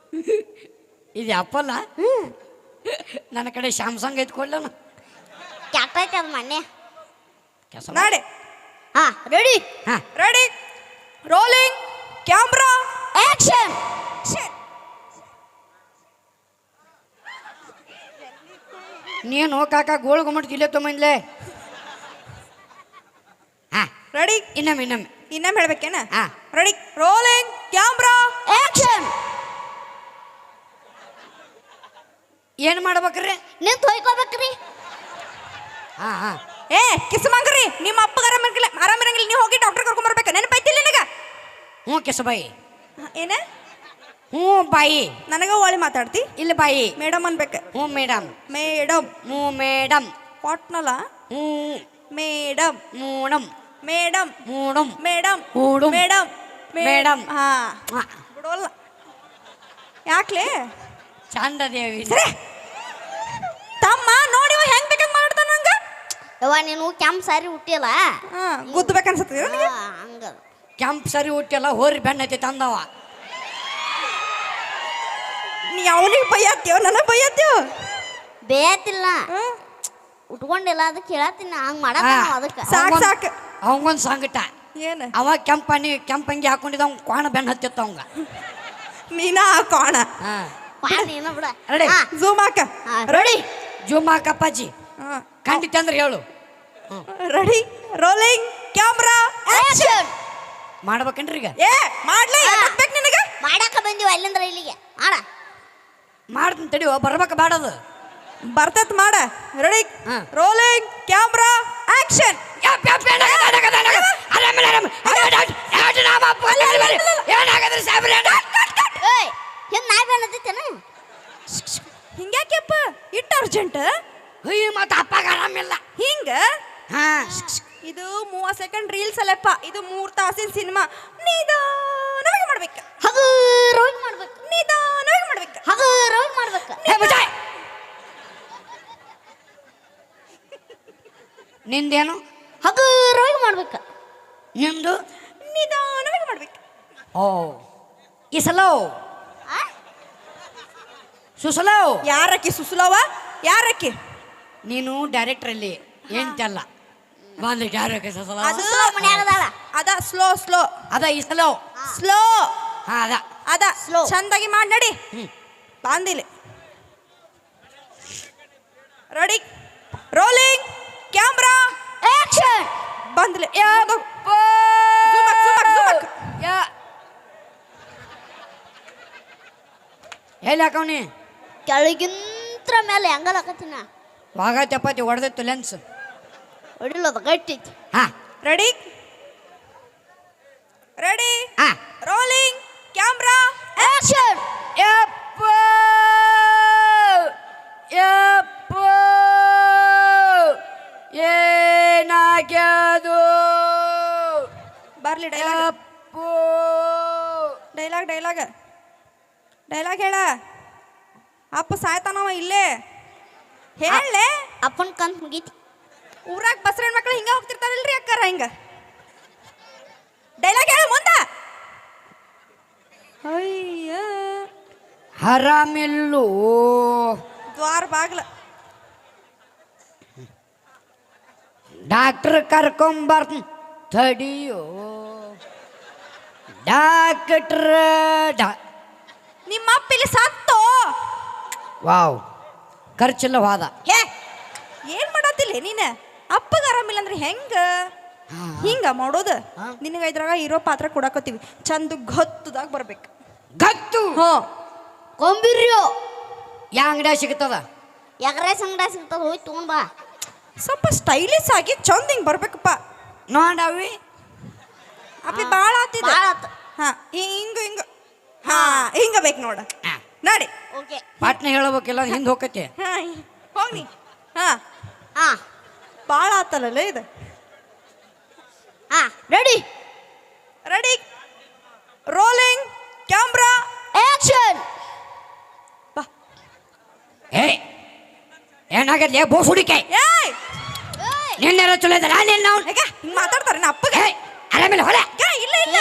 ಇದು ಅಪ್ಪಲ್ಲ. ನನ್ನ ಕಡೆ ಸ್ಯಾಮ್ಸಂಗ್ ಐತ್ಕೊಳ್ಳ. ಕೆಟ್ಟೈತೆ ಅದು ಮೊನ್ನೆ. ನಾಡೆ. Ready. Ready rolling camera action. ನೀನು ಕಾಕ ಗೋಳು ಗುಮ್ಮಟ್ ಇಲ್ಲೇ ತೊಗೊಂಬಂದ್ಲೆ. ರೆಡಿ. ಇನ್ನೊಮ್ಮೆ ಹೇಳ್ಬೇಕೇನ? Ready rolling camera action. ಏನು ಮಾಡ್ಬೇಕ್ರಿ? ನಿಂತು ಹೊಯ್ಕೋಬೇಕ್ರಿ. ಕಿಸ್ಮಂಗ್ರಿ ನಿಮ್ಮ ಅಪ್ಪಗ ಆರಾಮಿರಂಗಿಲ್ಲ. ನೀವು ಹೋಗಿ ಡಾಕ್ಟರ್ ಕರ್ಕೊಂಡ್ ಬರ್ಬೇಕು. ನೆನಪೈತಿಲ್ಲ ನಿನಗ? ಹ್ಞೂ ಕಿಸಬಾಯಿ. ಏನ? ಹ್ಞೂ ಬಾಯಿ. ನನಗ ಒಳ್ಳೆ ಮಾತಾಡ್ತಿ. ಇಲ್ಲ ಬಾಯಿ. ಮೇಡಮ್ ಅನ್ಬೇಕ. ಹ್ಞೂ ಮೇಡಮ್. ಹ್ಞೂ ಮೇಡಮ್. ಪಾಟ್ನಲ್ಲ. ಹ್ಞೂ ಮೇಡಮ್. ಮೇಡಮ್. ಮೇಡಮ್. ಹಾ ಬಿಡೋಲ್ಲ. ಯಾಕ್ಲೆ? ಚಂದ ದೇವಿ ತಮ್ಮ ನೋಡಿ ಹೆಂಗ್ ಬೇಕಂಗ್ ಮಾಡ್ತಾನ ನಂಗ. ಯವ್ವ ನೀನು ಕೆಂಪ್ ಸಾರಿ ಹುಟ್ಟಿಯಲ್ಲ, ಗುದ್ದಬೇಕನ್ಸತ್ತ. ಹಂಗ ಕೆಂಪ್ ಸರಿ ಹುಟ್ಟಿಯಲ್ಲ, ಹೋರಿ ಬೆಣ್ಣ ಐತಿ ತಂದವ. ನೀ ಅವನಿಗೆ ಬೈಯತ್ತೀವ, ನನಗೆ ಬೈಯತ್ತೀವ. ಬೇಯತ್ತಿಲ್ಲ, ಉಟ್ಕೊಂಡಿಲ್ಲ, ಅದಕ್ಕೆ ಹೇಳತ್ತೀನಿ ಹಂಗ ಮಾಡಕ. ಅದಕ್ಕೆ ಸಾಕು. ಅವಂಗೊಂದು ಸಂಗಟ. ಏನು? ಅವ ಕೆಂಪಂಗಿ ಹಾಕೊಂಡಿದ್ದ, ಅವ್ನ ಕ್ವಾಣ ಬೆಣ್ಣ ಹತ್ತಿತ್ತ ಅವಂಗ. ನೀನಾ ಕೋಣ. ನೀನು ಬಿಡ. ರೆಡಿ. ಝೂಮ್ ಹಾಕ. ರೆಡಿ. ಜೂಮ್ ಹಾಕಪ್ಪಾಜಿ. ಖಂಡಿತ ಅಂದ್ರೆ ಹೇಳು. Ready rolling camera action. ಮಾಡ್ಬೇಕೇನ್ರಿ ಈಗ? ಮಾಡ್ಲಿ. ನಿನಗ ಮಾಡಾಕ ಬಂದಿವ ಅಲ್ಲಿಂದ್ರ ಇಲ್ಲಿಗೆ. ಮಾಡ್ತೀನಿ ತಡಿಯೋ, ಬರ್ಬೇಕ ಬಾಡದು. ಬರ್ತತ್ ಮಾಡ. Ready rolling camera action. ಏನಾಗದ್ರಿ ಸಾಬ್ರೆ? ಏಯ್ ಹಿಂಗ್ ನಾಯಿ ಬೇನತ್ತೇನ ಹಿಂಗ್ಯಾಕೆಪ್ಪ ಇಟ್ಟು ಅರ್ಜೆಂಟ್ ಅಯ್ಯ ಮತ್ತೆ ಅಪ್ಪಗ ಆರಾಮಿಲ್ಲ ಹಿಂಗ ಹಾ ಇದು 30 ಸೆಕೆಂಡ್ ರೀಲ್ಸ್ ಅಲ್ಲಪ್ಪ ಇದು 3 ತಾಸಿನ ಸಿನಿಮಾ ನಿಧಾನವಾಗಿ ಮಾಡ್ಬೇಕು ಹಗುರವಾಗಿ ಮಾಡ್ಬೇಕು ನಿಧಾನವಾಗಿ ಮಾಡ್ಬೇಕು ಹಗುರವಾಗಿ ಮಾಡ್ಬೇಕು ಏ ಬುಜಾಯ್ ನಿಂದೇನು ಹಗುರವಾಗಿ ಮಾಡ್ಬೇಕು ನಿಮ್ದು ನಿಧಾನವಾಗಿ ಮಾಡ್ಬೇಕು ಓ ಈ ಸಲೋ ಸುಸಲೋ ಯಾರಕ್ಕಿ ಸುಸುಲವ ಯಾರಕ್ಕಿ ನೀನು ಡೈರೆಕ್ಟರ್ ಅಲ್ಲಿ ಏಂತಲ್ಲ ಬಂದು ಯಾರಕ್ಕೆ ಸುಸಲ ಅದು ಮನ್ಯಾಗ ಅದಾಳ. ಅದ ಸ್ಲೋ ಸ್ಲೋ ಅದ ಈ ಸಲೋ ಸ್ಲೋ ಹಾ ಅದ ಅದ Slow. ಚಂದಾಗಿ ಮಾಡಿ ನಡಿ ಬಾಂದಿಲಿ ರೆಡಿ ರೋಲಿಂಗ್ ಕ್ಯಾಮ್ರಾ ಆಕ್ಷನ್ ಬಂದ್ಲಿ ಎಲ್ಲಿ ಹಾಕವ್ನಿ ಕೆಳಗಿಂತ್ರ ಮೇಲೆ ಹೆಂಗಲಾಕತ್ತೀನ ವಾಗ ಚಪಾತಿ ಹೊಡೆದಿತ್ತು ಲೆನ್ಸ್ ಹೊಡಿಲ್ಲ ಅದು ಗಟ್ಟಿತ್ತು ಹಾ ರೆಡಿ ರೆಡಿ ಹಾ ರೋಲಿಂಗ್ ಕ್ಯಾಮ್ರಾ ಆಕ್ಷನ್ ಯಪ್ಪ ಯಪ್ಪ ಏನಾಗ್ಯದು ಬರ್ಲಿ ಡೈಲಾಗ್ ಯಪ್ಪು ಡೈಲಾಗ್ ಡೈಲಾಗ್ ಡೈಲಾಗ್ ಹೇಳ ಅಪ್ಪ ಸಾಯ್ತಾನವ ಇಲ್ಲೇ ಹೇಳಲೆ ಅಪ್ಪನ ಕಂತ್ ಮುಗೀತಿ ಊರಾಗ ಬಸ್ರ ಹೆಣ್ಮಕ್ಳು ಹಿಂಗ ಹೋಗ್ತಿರ್ತಾರಲ್ರಿ ಅಕ್ಕಾರ ಹಿಂಗ ಡೈಲಾಗ್ ಹೇಳ ಮುಂದ ಅಯ್ಯ ಹರಾಮಿಲ್ಲು ದ್ವಾರ ಬಾಗ್ಲ ಡಾಕ್ಟರ್ ಕರ್ಕೊಂಬರ್ತ ತಡಿಯೋ ಡಾಕ್ಟ್ರ ನಿಮ್ಮ ಅಪ್ಪ ಇಲ್ಲಿ ಸತ್ತೋ ವಾವ್ ಖರ್ಚಿಲ್ಲ ಹೋದ ಹೇ ಏನ್ ಮಾಡತ್ತಿಲ್ಲ ನೀನ ಅಪ್ಪಗ ಆರಾಮಿಲ್ಲ ಅಂದ್ರೆ ಹೆಂಗ ಹಿಂಗ ಮಾಡೋದು ನಿನಗ ಇದ್ರಾಗ ಇರೋ ಪಾತ್ರ ಕೊಡಾಕತ್ತೀವಿ ಚಂದ ಗೊತ್ತದಾಗ ಬರ್ಬೇಕು ಗತ್ತು ಹೋ ಕೊಂಬಿರ್ಯೋ ಯಾ ಅಂಗಡಿಯಾಗ ಸಿಗ್ತದ ಎಗರೆ ಸಂಗಡ ಸಿಗ್ತದ ಹೋಗಿ ತಗೊಂಡ್ ಬಾ ಸ್ವಲ್ಪ ಸ್ಟೈಲಿಶ್ ಆಗಿ ಚಂದ ಹಿಂಗ್ ಬರ್ಬೇಕಪ್ಪ ನೋಡವಿ ಅಪ್ಪಿ ಬಾಳ ಆತಿದ ಭಾಳ ಆತು. ಹಾ ಹಿಂಗ ಹಿಂಗ ಹಾ ಹಿಂಗ ಬೇಕು ನೋಡ ನಡಿ ಓಕೆ ಪಾಟ್ನೆ ಹೇಳಬೇಕಿಲ್ಲ ಹಿಂದೆ ಹೋಗತ್ತೆ ಹಾ ಹೋಗ್ನಿ ಹಾ ಹಾ ಬಾಳ ಆತಲ್ಲ ಇದು ಹಾ ready ready rolling camera action ಬಾ ಏ ಏನಾಗತ್ತೆ ಬೋಸ್ ಹುಡಿಕೆ ಏಯ್ ನಿನ್ನೆಲ್ಲ ಚಲೋ ಇದ್ದಲ್ಲ ನಿನ್ನ ಹೇಗ ಹಿಂಗ್ ಮಾತಾಡ್ತಾರೆ ನಾ ಅಪ್ಪಗೆ ಆರಾಮಿಲ್ಲ ಹೊಲ ಇಲ್ಲ ಇಲ್ಲ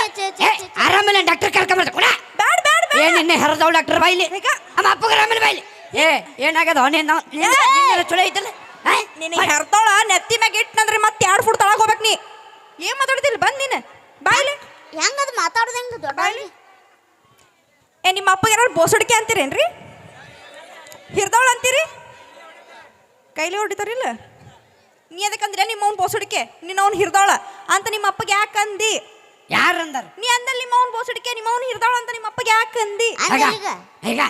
ಆರಾಮಿಲ್ಲ ಡಾಕ್ಟರ್ ಕರ್ಕೊಂಬರ್ತ ಕೊಡ ಬ್ಯಾಡ ಬ್ಯಾಡ ಏ ನಿನ್ನೆ ಹರದವ್ ಡಾಕ್ಟರ್ ಬೈಲಿ ಹೇಗ ಅಮ್ಮ ಅಪ್ಪಗ ಆರಾಮಿಲ್ಲ ಬೈಲಿ ಏ ಏನಾಗದ ನಿನ್ನೆಲ್ಲ ಚಲೋ ಐತಲ್ಲ ನಿನಗೆ ಹೆರ್ತಾಳ ನೆತ್ತಿ ಮ್ಯಾಗ ಇಟ್ಟನಂದ್ರೆ ಮತ್ತೆ 2 ಫುಟ್ ತಳಗ ಹೋಗ್ಬೇಕು ನೀ ಏನ್ ಮಾತಾಡ್ತಿಲ್ಲ ಬಂದ್ ನೀನು ಬಾಯ್ಲಿ ಹೆಂಗದು ಮಾತಾಡೋದು ಹೆಂಗ ದೊಡ್ಡ ಏ ನಿಮ್ಮ ಅಪ್ಪಗೆ ಯಾರು ಬೋಸಡಿಕೆ ಅಂತೀರೇನ್ರಿ ಹಿರ್ದವಳ ಅಂತೀರಿ ಕೈಲಿ ಹೊಡಿತಾರಿಲ್ಲ ನೀ ಅದಕ್ಕಂದ್ರೆ ನಿಮ್ಮ ಅವ್ನ ಬೋಸಡಿಕೆ ನಿನ್ನ ಅವ್ನು ಹಿರ್ದವಳ ಅಂತ ನಿಮ್ಮ ಅಪ್ಪಗೆ ಯಾಕೆ ಅಂದಿ ಯಾರಂದಾರ ನೀ ಅಂದಲ್ಲಿ ನಿಮ್ಮ ಅವ್ನ ಬೋಸಡಿಕೆ ನಿಮ್ಮ ಅವ್ನು ಹಿರ್ದವಳ ಅಂತ ನಿಮ್ಮ ಅಪ್ಪಗೆ ಯಾಕೆ ಅಂದಿ ಈಗ ಈಗ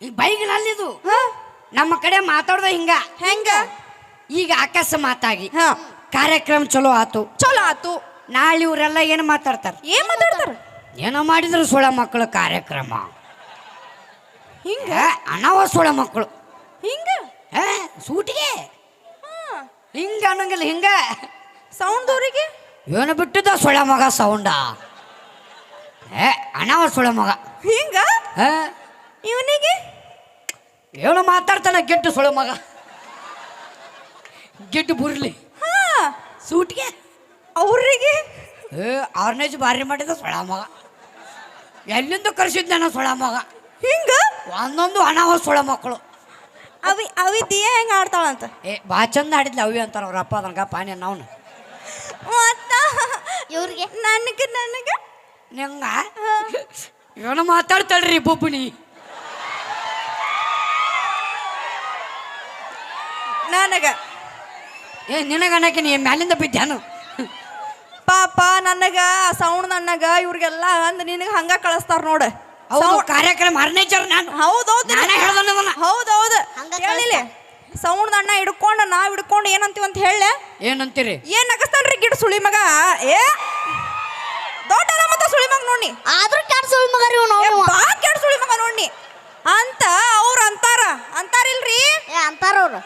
ಈ ಬೈಕ್ನಲ್ಲಿದು ನಮ್ಮ ಕಡೆ ಮಾತಾಡ್ದ ಹಿಂಗ ಹೆಂಗ ಈಗ ಅಕಸ್ಮಾತಾಗಿ ಹಾ ಕಾರ್ಯಕ್ರಮ ಚಲೋ ಆತು ಚಲೋ ಆತು ನಾಳೆ ಇವರೆಲ್ಲ ಏನು ಮಾತಾಡ್ತಾರ ಏನ್ ಮಾತಾಡ್ತಾರ ಏನೋ ಮಾಡಿದ್ರು ಸುಳ ಮಕ್ಕಳು ಕಾರ್ಯಕ್ರಮ ಹಿಂಗ ಅನಾವ ಸುಳ ಮಕ್ಕಳು ಹಿಂಗ ಸೂಟಿಗೆ ಹಿಂಗ ಅನ್ನಂಗಿಲ್ಲ ಹಿಂಗ ಸೌಂಡ್ ದೂರಿಗೆ ಏನು ಬಿಟ್ಟಿದ್ದ ಸುಳ ಮಗ ಸೌಂಡ ಅನಾವ ಸುಳ ಮಗ ಹಿಂಗ ಇವನಿಗೆ ಏನು ಮಾತಾಡ್ತಾನ ಗೆಡ್ಡು ಸುಳ ಮಗ ಗೆಡ್ಡು ಬುರ್ಲಿ ಹಾ ಸೂಟಿಗೆ ಅವ್ರಿಗೆ ಆರ್ನೇಜ್ ಭಾರಿ ಮಾಡಿದ ಸೊಳ ಮಗ ಎಲ್ಲಿಂದ ಕರ್ಸಿದ್ದಾನ ಸೊಳ ಮಗ ಹಿಂಗ ಒಂದೊಂದು ಅನಾವ ಸೊಳ ಮಕ್ಕಳು ಅವಿ ದಿಯ ಹೆಂಗ ಆಡ್ತಾಳಂತ ಬಾ ಚಂದ ಆಡಿದ್ಲ ಅವಿ ಅಂತಾರ ಅವ್ರ ಅಪ್ಪ ಅದನ್ಗ ಪಾನಿ ನಾವು ಮತ್ತ ಇವ್ರಿಗೆ ನನಗೆ ನಿಂಗ ಏನು ಮಾತಾಡ್ತಾಳ್ರಿ ಬೊಬ್ಬುನಿ ನನಗ ನಿನಗ ಅನ್ನಕ್ಕೆ ನೀ ಮ್ಯಾಲಿಂದ ಬಿದ್ದಾನು ಪಾಪ ನನಗ ಸೌಂಡ್ ನನಗ ಇವ್ರಿಗೆಲ್ಲ ಅಂದ್ ನಿನಗ ಹಂಗ ಕಳಿಸ್ತಾರ ನೋಡ ಹೌದು ಕಾರ್ಯಕ್ರಮ ಅರ್ನೇಚರ್ ನಾನು ಹೌದೌದು ನಾನೇ ಹೇಳ್ದನ ಹೌದೌದು ಹಂಗ ಹೇಳಿಲ್ಲ ಸೌಂಡ್ ಅಣ್ಣ ಹಿಡ್ಕೊಂಡು ನಾವ್ ಹಿಡ್ಕೊಂಡು ಏನಂತೀವಿ ಅಂತ ಹೇಳ ಏನಂತೀರಿ ಏನ್ ನಗಸ್ತಾನ್ರಿ ಗಿಡ ಸುಳಿ ಮಗ ಏ ದೊಡ್ಡ ಮತ್ತ ಸುಳಿ ಮಗ ನೋಡಿ ಆದ್ರೂ ಕೆಟ್ಟ ಸುಳ್ಳು ಮಗ ರೀ ನಾವು ಬಾ ಕೆಟ್ಟ ಸುಳಿ ಮಗ ನೋಡಿ ಅಂತ ಅವ್ರು ಅಂತಾರಿಲ್ರಿ ಏ ಅಂತಾರವ್ರು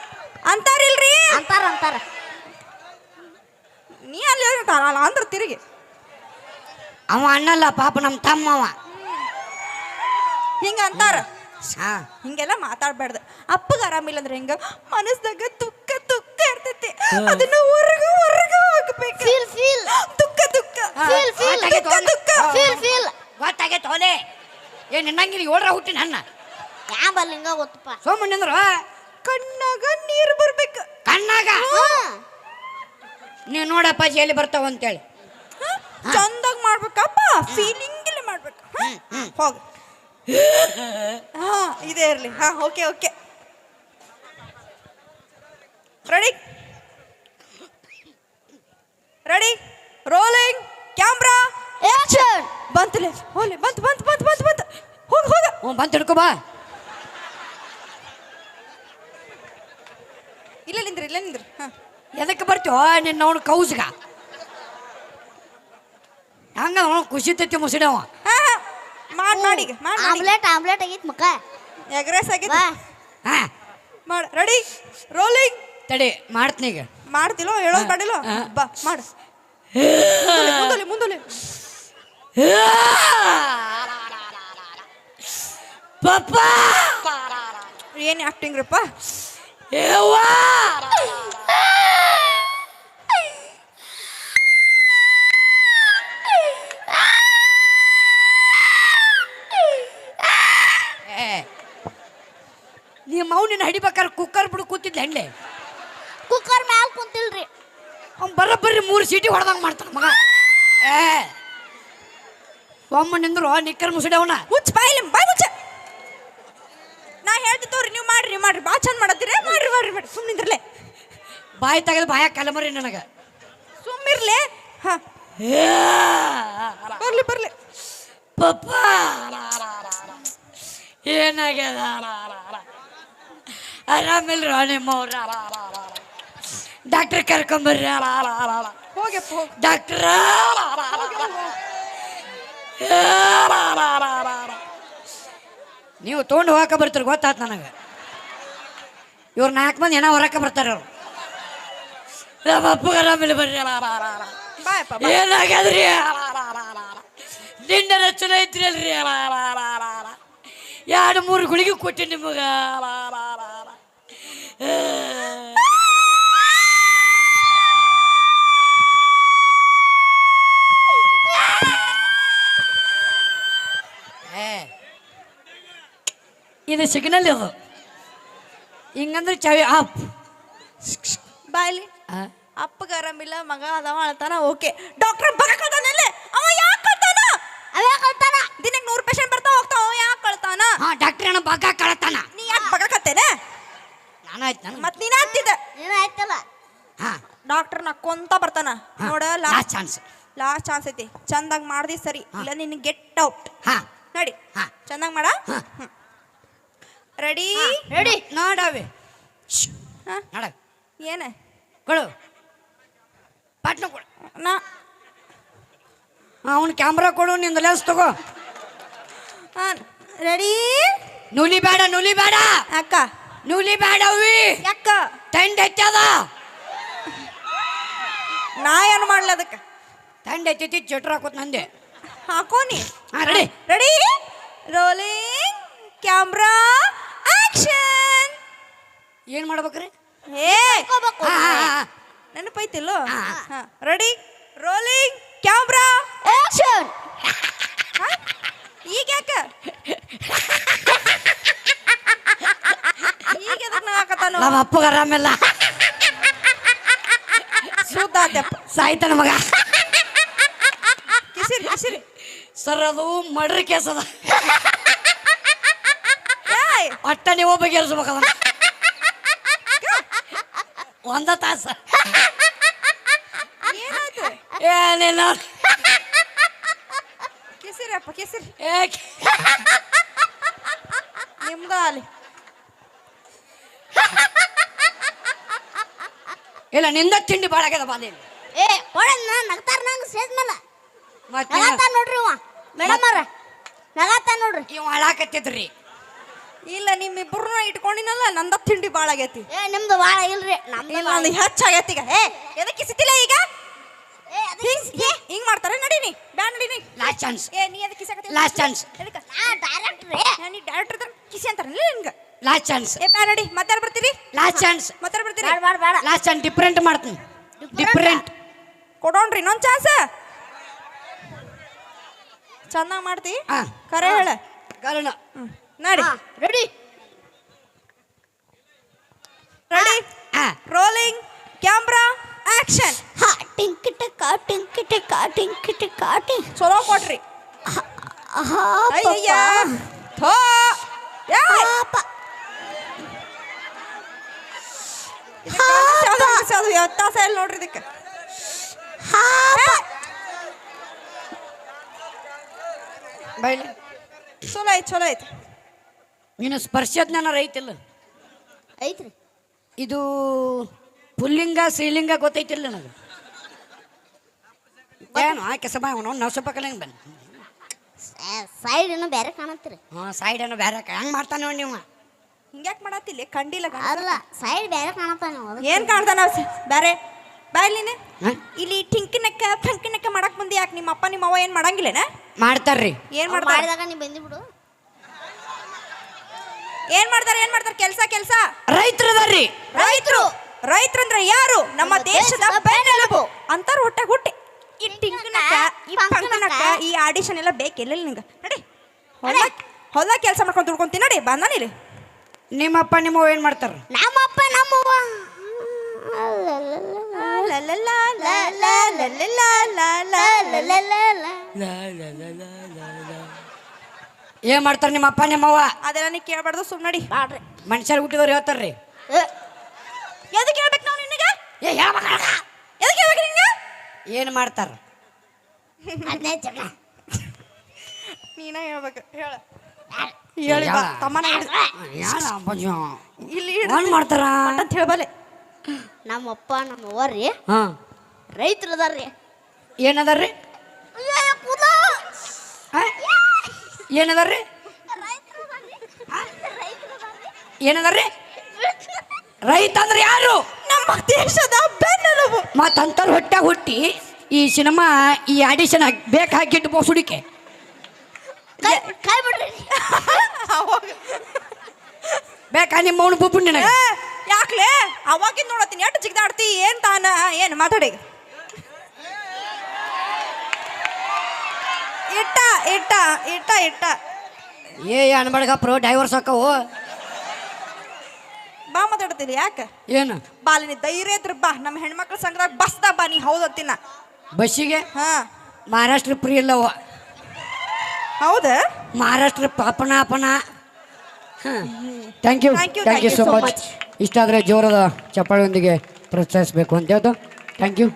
ಅಂತಾರಿಲ್ರಿ ಅಂತಾರ ನೀ ಅಲ್ಲಿ ಅಲ್ಲ ಅಂದ್ರ ತಿರುಗಿ ಅವ ಅಣ್ಣಲ್ಲ ಪಾಪ ನಮ್ಮ ತಮ್ಮ ಅವ. ಹಿಂಗ ಅಂತಾರ ಹಾ ಹಿಂಗೆಲ್ಲ ಮಾತಾಡ್ಬಾರ್ದು. ಅಪ್ಪಗ ಆರಾಮಿಲ್ಲ ಅಂದ್ರೆ ಹಿಂಗ ಮನಸ್ದಾಗ ತುಕ್ಕ ಇರ್ತೈತಿ, ಅದನ್ನ ಹೊರಗ ಹೋಗ್ಬೇಕು. ಫೀಲ್ ಗೊತ್ತಾಗೈತೆ ಹೋಲೆ ಏನ್ ನಿನ್ನಂಗಿಲ್ಲ ಏಳ್ರ ಹುಟ್ಟಿ ನನ್ನ ಯಾ ಬಲ್ಲಿಂಗ ಗೊತ್ತಪ್ಪ. ಸೋಮಣ್ಣಂದ್ರ ಕಣ್ಣಾಗ ನೀರು ಬರ್ಬೇಕು. ಕಣ್ಣಾಗ ನೀವು ನೋಡಪ್ಪ ಎಲ್ಲಿ ಬರ್ತಾವ ಅಂತೇಳಿ ಚಂದಾಗ ಮಾಡ್ಬೇಕಪ್ಪ, ಫೀಲಿಂಗ್ ಇಲ್ಲ ಮಾಡ್ಬೇಕು. ಹೋಗ ಹಾ ಇದೇ ಇರ್ಲಿ. ಹಾ okay ready rolling camera action. ಬಂತಲೇ ಹೋಲಿ ಬಂತು ಹೋಗ ಬಂತ ಹಿಡ್ಕೊ ಬಾ. ಇಲ್ಲ ನಿಂದ್ರಿ ಹಾ ಎದಕ್ಕೆ ಬರ್ತೀವ ನಿನ್ನ ಅವನು ಕೌಸ್ಗ ಹಂಗ ಅವನು ಖುಷಿ ತತ್ತಿ ಮುಸಿಡವ. ಮಾಡಿ ಆಮ್ಲೆಟ್ ಆಗೈತ್ ಮಕ್ಕ. ಎಗ್ ರೈಸ್ ಆಗೈತಿ. ಬಾ ಹಾ ಮಾಡ ರೆಡಿ ರೋಲಿಂಗ್. ತಡಿ ಮಾಡ್ತೀನಿ ಈಗ. ಮಾಡ್ತಿಲ್ಲೋ ಹೇಳೋದು ಮಾಡಿಲ್ಲೋ ಬಾ ಮಾಡು. ಮುಂದೋಲಿ ಪಪ್ಪ ಏನು ಆಕ್ಟಿಂಗ್ ರಪ್ಪ. ನಿಮ್ಮ ಮೌನಿನ ಹಿಡಿಬೇಕಾದ್ರೆ ಕುಕ್ಕರ್ ಬಿಡು ಕೂತಿದ್ದೆ ಹಂಡೆ. ಕುಕ್ಕರ್ ಮ್ಯಾಲ ಕುಂತಿಲ್ರಿ. ಅವ್ನು ಬರೋಬ್ಬರಿ 3 ಸೀಟಿ ಹೊಡೆದಂಗೆ ಮಾಡ್ತಾನ ಮಗ. ಒಮ್ಮ ನಿಂದ್ರು ನಿಕ್ಕರ್ ಮುಸಿಡವನ ಮುಚ್ಚ ಬಾಯಿ ಮುಚ್ಚ. ನಾ ಹೇಳ್ತಿತ್ತವ್ರಿ ನೀವು ಮಾಡ್ರಿ ಬಾ ಚಂದ ಮಾಡತ್ತೀರಿ. ಮಾಡ್ರಿ ಸುಮ್ಮನಿದ್ರಲ್ಲೇ ಬಾಯಿ ತೆಗೆದು ಬಾಯ ಕಲಮರಿ ನನಗೆ ಸುಮ್ಮಿರ್ಲೆ. ಹಾ ಬರ್ಲಿ ಪಪ್ಪ ಏನಾಗ್ಯದ ಆರಾಮಿಲ್ರ ನಿಮ್ಮವ್ರ ಡಾಕ್ಟರ್ ಕರ್ಕೊಂಬರ್ರಿ ಹೋಗ್ಯಪ್ಪ ಹೋಗಿ. ಡಾಕ್ಟರ್ ನೀವು ತೊಗೊಂಡು ಹೋಗಕ ಬರ್ತೀರಿ ಗೊತ್ತಾತ್ ನನಗೆ. ಇವ್ರು 4 ಮಂದಿ ಏನೋ ಹೊರಕ್ಕೆ ಬರ್ತಾರೆ ಅವ್ರು. ನಮ್ಮ ಅಪ್ಪಗೆ ಆರಾಮಿಲ್ಲ ಬರ್ರಿ ಬಾಯಪ್ಪ ಏನಾಗ್ಯದ್ರಿ ನಿಂಡ ರಚನೆ ಐತ್ರಿ ಅಲ್ರಿ 2-3 ಗುಳಿಗೆ ಕೊಟ್ಟಿ ನಿಮಗ. ಇದು ಸಿಗ್ನಲ್ ಇದು ಹಿಂಗಂದ್ರೆ ಚಾವಿ ಆಪ್ ಬಾಯ್ಲಿ. ಅಪ್ಪಗ ಆರಾಮಿಲ್ಲ ಮಗ ಅದಾವ ಅಳ್ತಾನ. ಓಕೆ ಡಾಕ್ಟರ್ ಬರಕಳ್ತಾನಲ್ಲೇ ಅವ ಯಾಕೆ ಕಳ್ತಾನ? ದಿನಕ್ಕೆ 100 ಪೇಷಂಟ್ ಬರ್ತಾ ಹೋಗ್ತಾವ, ಅವ ಯಾಕೆ ಕಳ್ತಾನ? ಡಾಕ್ಟರ್ ಏನೋ ಬಗ್ಗ ಕಳತಾನ. ನೀ ಯಾಕೆ ಬಗಕತ್ತೇನ? ನಾನು ಆಯ್ತು ಮತ್ ನೀನ್ ಆಗ್ತಿದ್ದ ಏನಾಯ್ತಲ್ಲ ಡಾಕ್ಟರ್ ನಕ್ಕೊಂತ ಬರ್ತಾನ ನೋಡ. ಲಾಸ್ಟ್ ಚಾನ್ಸ್ ಐತಿ. ಚಂದಾಗ ಮಾಡ್ದಿ ಸರಿ, ಇಲ್ಲ ನಿನ್ ಗೆಟ್ ಔಟ್. ನಡಿ ಚಂದಾಗ ಮಾಡ. ರೆಡಿ ನೋಡವೆ ನೋಡ ಏನ ಕೊಡು ಪಟ್ನ ಕೊಡು. ನಾ ಅವನು ಕ್ಯಾಮ್ರಾ ಕೊಡು, ನಿಂದ ಲೆನ್ಸ್ ತಗೋ. ರೆಡಿ ನೂಲಿ ಬೇಡ ಅಕ್ಕ ನೂಲಿ ಬೇಡವಿ ಯಾಕ ತಂಡ ಹೆಚ್ಚದ. ನಾ ಏನು ಮಾಡ್ಲ ಅದಕ್ಕೆ? ತಂಡ ಹೆಚ್ಚೈತಿ ಚಟ್ರ ಹಾಕೋತ್ ನಂದೆ. ಹಾಕೋನಿ. Ready rolling camera action. ಏನ್ ಮಾಡ್ಬೇಕ್ರಿ? ನೆನಪೈತಿಲ್ಲೋ? Ready rolling camera action. ಈಗ ಯಾಕ ಈಗ ಎದಕ್ ಹಾಕತಾನ? ನಮ್ಮ ಅಪ್ಪಗೆ ಆರಾಮಿಲ್ಲ, ಸುದ್ದಾತ್ಯಪ್ಪ ಸಾಯ್ತಾನ ಮಗ. ಕಿಸಿರಿ ಸರ್ ಅದು ಮರ್ಡರ್ ಕೇಸ್ ಅದ. ಏಯ್ ಒಟ್ಟ ನೀವು ಬಗೆಹರಿಸ್ಬೇಕದ. 1 ತಾಸು ಏನಾಯ್ತು? ಏನಿಲ್ಲ. ಕಿಸಿರಪ್ಪ ಕಿಸಿರಿ ಏಕೆ ನಿಮ್ದ ಅಲ್ಲಿ. ಇಲ್ಲ ನಿಂದ ತಿಂಡಿ ಭಾಳ ಆಗ್ಯದ ಬಾಲಿ. ಏ ಒಡ ನಗ್ತಾರ ನಂಗೆ ಸೇದ್ ಮೇಲೆ ಮತ್ತೆ ನಗಾತಾನ ನೋಡ್ರಿ ಇವ ಮೇಡಮ್ ಅವ್ರ ನಗಾತಾನ ನೋಡ್ರಿ ಇವ್ ಹಾಳಾಕತ್ತಿದ್ರಿ. ಇಲ್ಲ ನಿಮ್ಮಿಬ್ಬರನ್ನ ಇಟ್ಕೊಂಡಿನಲ್ಲ ನಂದ ತಿಂಡಿ ಭಾಳ ಆಗೈತಿ. ನಿಮ್ದು ಭಾಳ ಇಲ್ರಿ ಇಲ್ಲ ನಂದು ಹೆಚ್ಚಾಗೈತಿ ಈಗ. ಎದಕ್ಕೆ ಕಿಸಿತಿಲ್ಲ ಈಗ? ಹಿಂಗ್ ಮಾಡ್ತಾರೆ ನಡೀನಿ ಬ್ಯಾ ನಡೀನಿ. Last chance. ನೀ ಅದಕ್ಕೆ ಕಿಸಾಕತ್ತಿ ಲಾಸ್ಟ್ ಚಾನ್ಸ್. ಎದಕ್ಕೆ ಡೈರೆಕ್ಟ್ರಿ ನೀ ಡೈರೆಕ್ಟರ್ ಇದ್ರ ಕಿಸಿ ಅಂತಾರಲ್ಲ ನಿನ್ಗೆ. Last chance. ಬ್ಯಾ ನಡಿ ಮತ್ತೆ ಬರ್ತೀರಿ. Last chance. ಮತ್ತೆ ಬರ್ತೀರಿ. ಬೇಡ ಬೇಡ ಲಾಸ್ಟ್ ಚಾನ್ಸ್ ಡಿಫ್ರೆಂಟ್ ಮಾಡ್ತೀನಿ. ಡಿಫ್ರೆಂಟ್ ಕೊಡೋಣ್ರಿ ಇನ್ನೊಂದು ಚಾನ್ಸ್. ಚೆನ್ನಾಗಿ ಮಾಡ್ತಿ ಹಾ ಕರೆ ಹೇಳ ಕಾರಣ ನಡಿ. ರೆಡಿ ರೆಡಿ ಹಾ ರೋಲಿಂಗ್ ಕ್ಯಾಮ್ರಾ ಆಕ್ಷನ್. ಟಿಂಕಿಟಕ ಟಿಂಕಿಟಕ ಟಿಂಕಿಟಕ ಟಿಂಕ್ ಚಲೋ ಕೊಟ್ರಿ. ಅಯ್ಯಯ್ಯ ಥೋ ಯಾ ಅದು ಎತ್ತಾಸ ಇಲ್ಲ ನೋಡ್ರಿ ಇದಕ್ಕೆ. ಬೈಲಿ ಚಲೋ ಐತಿ ಚಲೋ ಐತಿ. ನೀನು ಸ್ಪರ್ಶಜ್ಞಾನ ಐತಿಲ್ಲ. ಐತ್ರಿ ಇದು ಪುಲ್ಲಿಂಗ ಶ್ರೀಲಿಂಗ ಗೊತ್ತೈತಿಲ್ಲ ನನಗೆ. ಏನು ಆ ಕೆಸ ಬಾ ಅವನು ನಾವು ಸ್ವಲ್ಪ ಕಲಿಂಗ್ ಬನ್ನಿ. ಸೈಡ್ ಏನೋ ಬೇರೆ ಕಾಣತ್ತೀರಿ. ಹಾಂ ಸೈಡ್ ಏನೋ ಬೇರೆ ಹೆಂಗೆ ಮಾಡ್ತಾನೆ ನೋಡಿ ನೀವು. ಹಿಂಗ್ಯಾಕೆ ಮಾಡತ್ತಿಲ್ಲ ಕಂಡಿಲ್ಲ ಅಲ್ಲ ಸೈಡ್ ಬೇರೆ ಕಾಣತ್ತಾನ ಏನ್ ಕಾಣ್ತಾನ ಬೇರೆ ಬಾಯ್ಲಿನ ಹಾ? ಇಲ್ಲಿ ಟಿಂಕಿನಕ್ಕ ಫಂಕಿನಕ್ಕ ಮಾಡಕ್ ಬಂದಿ. ಯಾಕೆ ನಿಮ್ಮ ಅಪ್ಪ ನಿಮ್ಮ ಅವ್ವ ಏನ್ ಮಾಡಂಗಿಲ್ಲನ? ಮಾಡ್ತಾರ್ರಿ. ಏನ್ ಮಾಡ್ತಾರೆ ಮಾಡಿದಾಗ ನೀ ಬಂದಿ ಬಿಡು. ಏನ್ ಮಾಡ್ತಾರೆ ಕೆಲ್ಸ ಕೆಲ್ಸ. ರೈತರದಾರ್ರಿ. ರೈತರು ರೈತರಂದ್ರೆ ಯಾರು? ನಮ್ಮ ದೇಶದ ಬೆನ್ನೆಲುಬು ಅಂತಾರ ಹೊಟ್ಟೆ ಹುಟ್ಟಿ. ಈ ಟಿಂಕಿನಕ್ಕ ಈ ಫಂಕಿನಕ್ಕ ಈ ಆಡಿಷನ್ ಎಲ್ಲ ಬೇಕಿಲ್ಲ ನಿಂಗೆ. ನಡಿ ಹೊಲ ಕೆಲಸ ಮಾಡ್ಕೊಂಡು ದುಡ್ಕೊಂತೀನಿ. ನಡಿ ಬಂದಾನಿಲ್ಲಿ. ನಿಮ್ಮಪ್ಪ ನಿಮ್ಮವ್ವ ಏನು ಮಾಡ್ತಾರೆ? ನಮ್ಮಪ್ಪ ನಮ್ಮವ್ವ ಏನು ಮಾಡ್ತಾರೆ ನಿಮ್ಮಪ್ಪ ನಿಮ್ಮವ್ವ? ಅದೆಲ್ಲ ನೀ ಕೇಳ್ಬಾರ್ದು ಸುಮ್ ನಡಿ. ಬಾಡ್ರಿ ಮನುಷ್ಯರು ಹುಟ್ಟಿದವ್ರು ಹೇಳ್ತಾರ್ರಿ. ಎದಕ್ಕೆ ಹೇಳ್ಬೇಕು ನಾವು ನಿನಗೆ? ಏ ಹೇಳ್ಬೇಕ. ಎದಕ್ಕೆ ಹೇಳ್ಬೇಕು ನಿನಗೆ? ಏನು ಮಾಡ್ತಾರ? ಅದನ್ನೇ ಜಗ ನೀನ ಹೇಳ್ಬೇಕು. ಹೇಳ ಹೇಳಿ ಬಾ ತಮ್ಮನ ಇಲ್ಲಿ ಏನು ಮಾಡ್ತಾರ ಅಂತ ಹೇಳ್ಬಲ್ಲೆ. ನಮ್ಮಪ್ಪ ನಮ್ಮವ್ವ ರೀ ಹಾಂ ರೈತರು ಅದಾರ್ರಿ. ಏನದಾರ್ರಿ? ಏನದಾರ್ರಿ? ಏನದಾರ್ರಿ? ರೈತ ಅಂದ್ರೆ ಯಾರು? ನಮ್ಮ ದೇಶದ ಬೆನ್ನೆಲುಬು. ಮತ್ತಂತರ ಹೊಟ್ಟೆ ಹುಟ್ಟಿ ಈ ಸಿನಿಮಾ ಈ ಆಡಿಷನ್ ಬೇಕು ಹಾಕಿಟ್ಟು ಬೋಸುಡಿಕೆ ಕೈ ಬಿಡ್ರಿ. ಬೇಕಾ ನಿಮ್ಮ ಅವನು ಬುಬ್ಬು ನಿನಗೆ? ಯಾಕ್ಲೆ ಅವಾಗಿಂದ ನೋಡತ್ತೀನಿ ಎಷ್ಟು ಜಿಗ್ದಾಡ್ತಿ. ಏನ್ ತಾನ ಏನು ಮಾತಾಡಿ. ಇಟ್ಟ ಇಟ್ಟ ಇಟ್ಟ ಇಟ್ಟ ಏ ಅನ್ಬಡ್ಗಪ್ರು ಡೈವರ್ಸ್ ಹಾಕವು. ಬಾ ಮಾತಾಡ್ತೀರಿ ಯಾಕೆ? ಏನು ಬಾಲಿನಿ ಧೈರ್ಯ ಇದ್ರ ಬಾ. ನಮ್ಮ ಹೆಣ್ಮಕ್ಳ ಸಂಘದಾಗ ಬಸ್ದ ಬಾ. ನೀ ಹೌದತ್ತಿನ ಬಸ್ಸಿಗೆ ಹಾ ಮಹಾರಾಷ್ಟ್ರ ಫ್ರೀ ಇಲ್ಲವ. ಹೌದ ಮಹಾರಾಷ್ಟ್ರ ಪಾಪನ ಅಪನ. Thank you thank you so much. ಇಷ್ಟ ಆದರೆ ಜೋರದ ಚಪ್ಪಾಳೆಯೊಂದಿಗೆ ಪ್ರೋತ್ಸಾಹಿಸಬೇಕು ಅಂತ ಹೇಳ್ದು. Thank you.